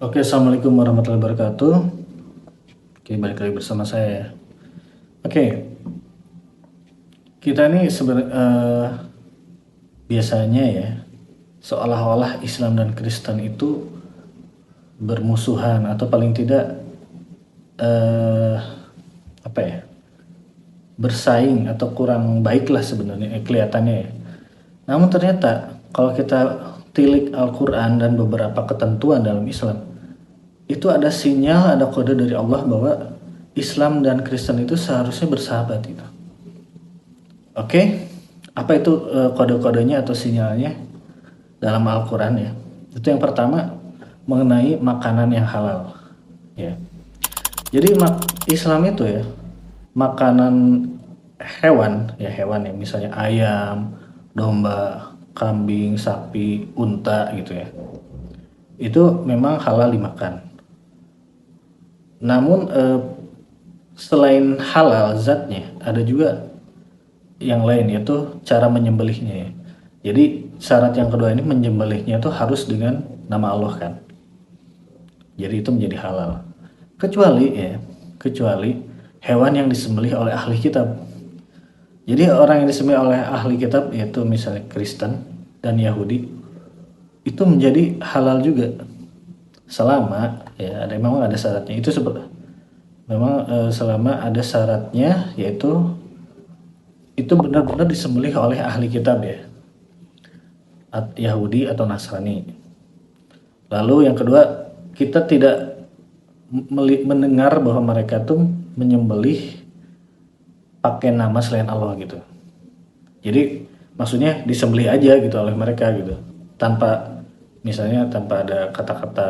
Oke, assalamualaikum warahmatullahi wabarakatuh. Oke, balik lagi bersama saya ya. Oke, kita ini biasanya ya, seolah-olah Islam dan Kristen itu bermusuhan atau paling tidak eh, apa ya, bersaing atau kurang baik lah sebenarnya kelihatannya ya. Namun ternyata kalau kita tilik Al-Quran dan beberapa ketentuan dalam Islam, itu ada sinyal, ada kode dari Allah bahwa Islam dan Kristen itu seharusnya bersahabat gitu. Oke, apa itu kode-kodenya atau sinyalnya dalam Al-Quran ya? Itu yang pertama mengenai makanan yang halal. Ya, jadi Islam itu ya makanan hewan ya, misalnya ayam, domba, kambing, sapi, unta gitu ya. Itu memang halal dimakan. Namun selain halal zatnya, ada juga yang lain yaitu cara menyembelihnya ya. Jadi syarat yang kedua ini menyembelihnya itu harus dengan nama Allah kan. Jadi itu menjadi halal. Kecuali hewan yang disembelih oleh ahli kitab. Jadi orang yang disembelih oleh ahli kitab yaitu misalnya Kristen dan Yahudi itu menjadi halal juga selama ya memang ada syaratnya itu memang selama ada syaratnya yaitu itu benar-benar disembelih oleh ahli kitab ya, Yahudi atau Nasrani. Lalu yang kedua, kita tidak mendengar bahwa mereka tuh menyembelih pakai nama selain Allah gitu. Jadi maksudnya disembelih aja gitu oleh mereka gitu, tanpa misalnya tanpa ada kata-kata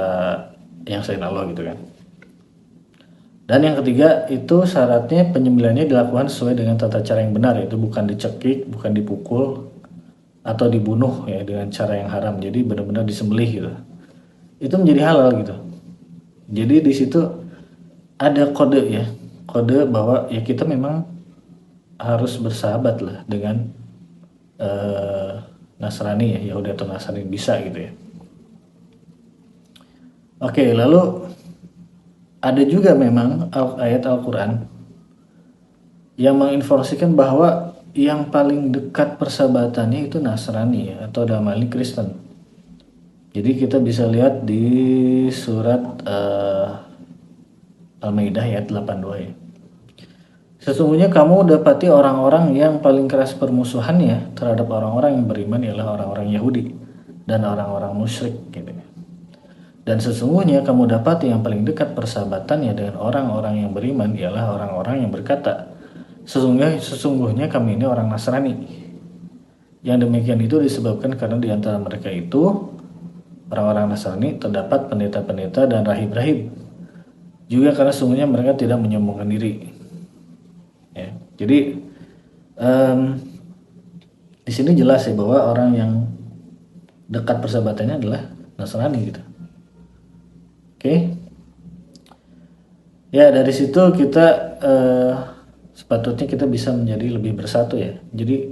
yang selain Allah gitu kan. Dan yang ketiga itu syaratnya penyembelihannya dilakukan sesuai dengan tata cara yang benar, yaitu bukan dicekik, bukan dipukul, atau dibunuh ya dengan cara yang haram. Jadi benar-benar disembelih gitu. Itu menjadi halal gitu. Jadi di situ ada kode ya, kode bahwa ya kita memang harus bersahabat lah dengan Nasrani ya, Yahudi atau Nasrani bisa gitu ya. Oke, lalu ada juga memang ayat Al-Quran yang menginformasikan bahwa yang paling dekat persahabatannya itu Nasrani ya, atau dalam hal ini Kristen. Jadi kita bisa lihat di surat Al-Maidah ayat 82 ya. Sesungguhnya kamu dapati orang-orang yang paling keras permusuhannya terhadap orang-orang yang beriman ialah orang-orang Yahudi dan orang-orang musyrik gitu. Dan sesungguhnya kamu dapati yang paling dekat persahabatannya dengan orang-orang yang beriman ialah orang-orang yang berkata, sesungguhnya kami ini orang Nasrani. Yang demikian itu disebabkan karena di antara mereka itu orang-orang Nasrani terdapat pendeta-pendeta dan rahib-rahib. Juga karena sesungguhnya mereka tidak menyombongkan diri. Ya, jadi di sini jelas ya bahwa orang yang dekat persahabatannya adalah Nasrani gitu. Oke. Ya dari situ kita sepatutnya kita bisa menjadi lebih bersatu ya. Jadi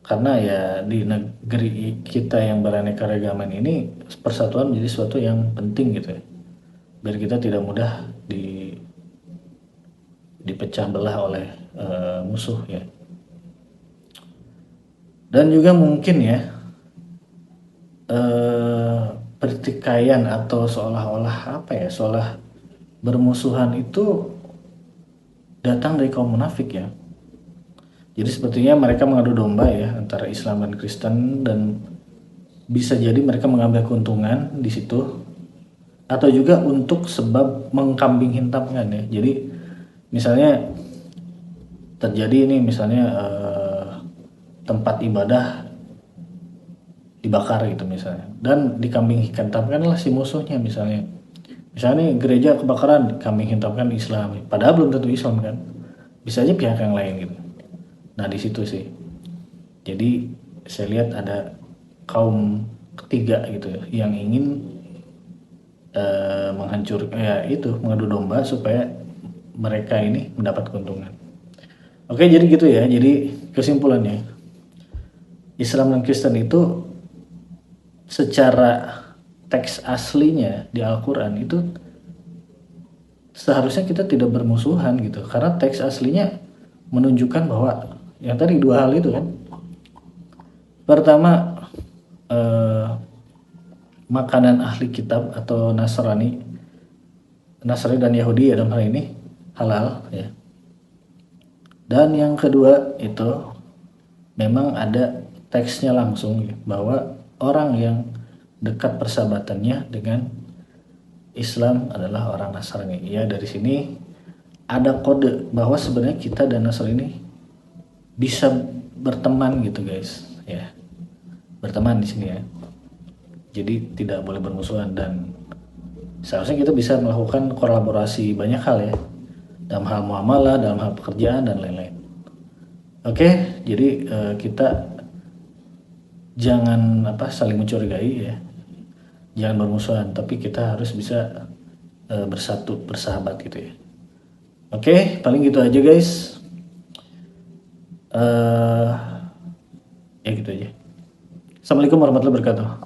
karena ya di negeri kita yang beraneka-ragaman ini persatuan menjadi sesuatu yang penting gitu ya. Biar kita tidak mudah dipecah belah oleh musuh ya. Dan juga mungkin ya pertikaian atau seolah-olah seolah bermusuhan itu datang dari kaum munafik ya. Jadi sepertinya mereka mengadu domba ya antara Islam dan Kristen, dan bisa jadi mereka mengambil keuntungan di situ atau juga untuk sebab mengkambing hitamkan ya. Jadi misalnya terjadi ini misalnya tempat ibadah dibakar gitu misalnya, dan dikambing hitamkanlah si musuhnya misalnya gereja kebakaran, kambing hitamkan Islam, padahal belum tentu Islam kan, bisa aja pihak yang lain gitu. Nah di situ sih, jadi saya lihat ada kaum ketiga gitu ya, yang ingin menghancurkan ya itu, mengadu domba supaya mereka ini mendapat keuntungan. Oke, jadi gitu ya. Jadi kesimpulannya, Islam dan Kristen itu secara teks aslinya di Al-Quran itu seharusnya kita tidak bermusuhan gitu, karena teks aslinya menunjukkan bahwa yang tadi dua hal itu kan. Pertama, eh, makanan ahli kitab atau Nasrani dan Yahudi ya dalam hal ini halal ya. Dan yang kedua itu memang ada teksnya langsung ya, bahwa orang yang dekat persahabatannya dengan Islam adalah orang Nasrani. Ya dari sini ada kode bahwa sebenarnya kita dan Nasrani bisa berteman gitu guys ya, berteman di sini ya. Jadi tidak boleh bermusuhan dan seharusnya kita bisa melakukan kolaborasi banyak hal ya, dalam hal muamalah, dalam hal pekerjaan dan lain-lain. Oke, jadi kita jangan saling mencurigai ya, jangan bermusuhan, tapi kita harus bisa bersatu, bersahabat gitu ya. Oke, paling gitu aja guys. Ya gitu aja. Assalamualaikum warahmatullahi wabarakatuh.